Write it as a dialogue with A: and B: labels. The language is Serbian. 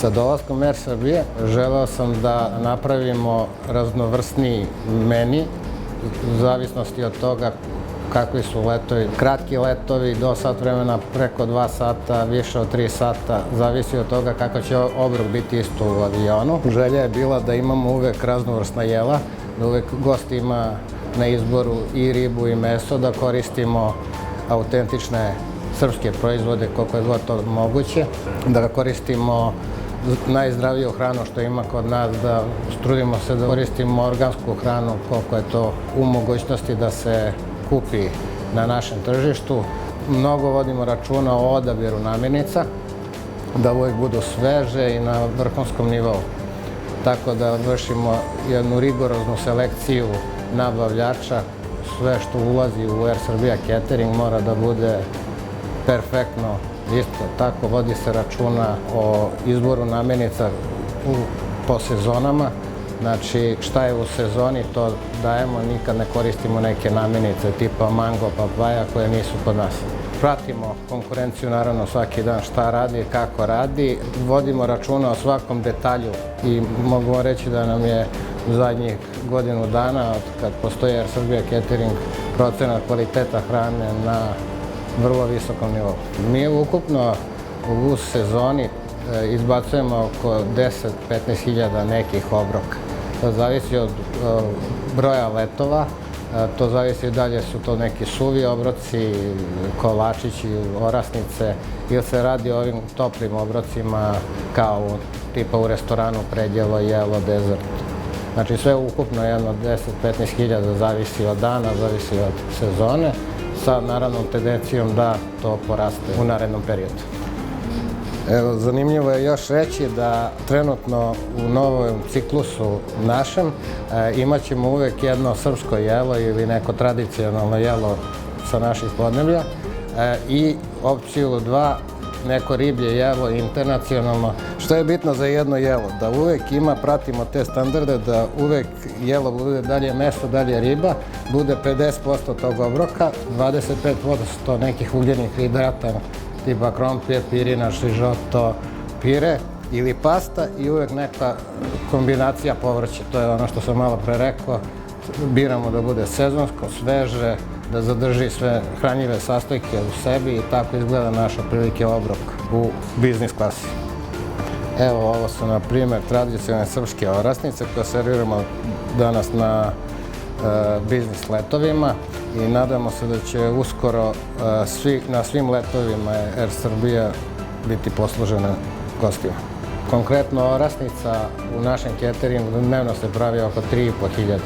A: Sa dolaskom Air Srbije želeo sam da napravimo raznovrsniji meni u zavisnosti od toga kakvi su letovi. Kratki letovi do sat vremena, preko 2 sata, više od 3 sata, zavisi od toga kako će obrok biti isto u avionu. Želja je bila da imamo uvek raznovrsna jela, da uvek gost ima na izboru i ribu i meso, da koristimo autentične srpske proizvode koliko je god to moguće, da koristimo najzdraviju hranu što ima kod nas, da trudimo se da koristimo organsku hranu koliko je to u mogućnosti da se kupi na našem tržištu. Mnogo vodimo računa o odabiru namirnica, da uvek budu sveže i na vrhunskom nivou. Tako da vršimo jednu rigoroznu selekciju nabavljača. Sve što ulazi u Air Srbija Catering mora da bude perfektno. Isto tako vodi se računa o izboru namirnica po sezonama. Znači šta je u sezoni to dajemo, nikad ne koristimo neke namirnice tipa mango, papaja koje nisu kod nas. Pratimo konkurenciju naravno svaki dan šta radi, kako radi, vodimo računa o svakom detalju i mogu reći da nam je u zadnjih godinu dana od kad postoji Air Srbija Catering procenat kvaliteta hrane na vrlo visokom nivou. Mi ukupno u sezoni izbacujemo oko 10-15 hiljada nekih obroka. To zavisi od broja letova, to zavisi da li su to neki suvi obroci, kolačići, orasnice ili se radi o ovim toplim obrocima kao tipa u restoranu predjelo, jelo, dezert. Znači sve ukupno jedno 10-15 hiljada zavisi od dana, zavisi od sezone, sa naravnom tendencijom da to poraste u narednom periodu. Evo, zanimljivo je još reći da trenutno u novom ciklusu našem imat ćemo uvek jedno srpsko jelo ili neko tradicionalno jelo sa naših podneblja i opciju 2, neko riblje jelo internacionalno. Što je bitno za jedno jelo? Da uvek pratimo te standarde, da uvek jelo bude dalje meso, dalje riba, bude 50% tog obroka, 25% nekih ugljenih hidrata, tipa krompir, pirina, šižoto, pire ili pasta i uvek neka kombinacija povrća. To je ono što sam malo pre rekao. Biramo da bude sezonsko, sveže, da zadrži sve hranjive sastojke u sebi i tako izgleda naš otprilike obrok u biznis klasi. Evo, ovo su na primjer tradicionalne srpske orasnice koje serviramo danas na biznis letovima i nadamo se da će uskoro na svim letovima Air Srbija biti poslužena gostima. Konkretno orasnica u našem cateringu dnevno se pravi oko 3.500.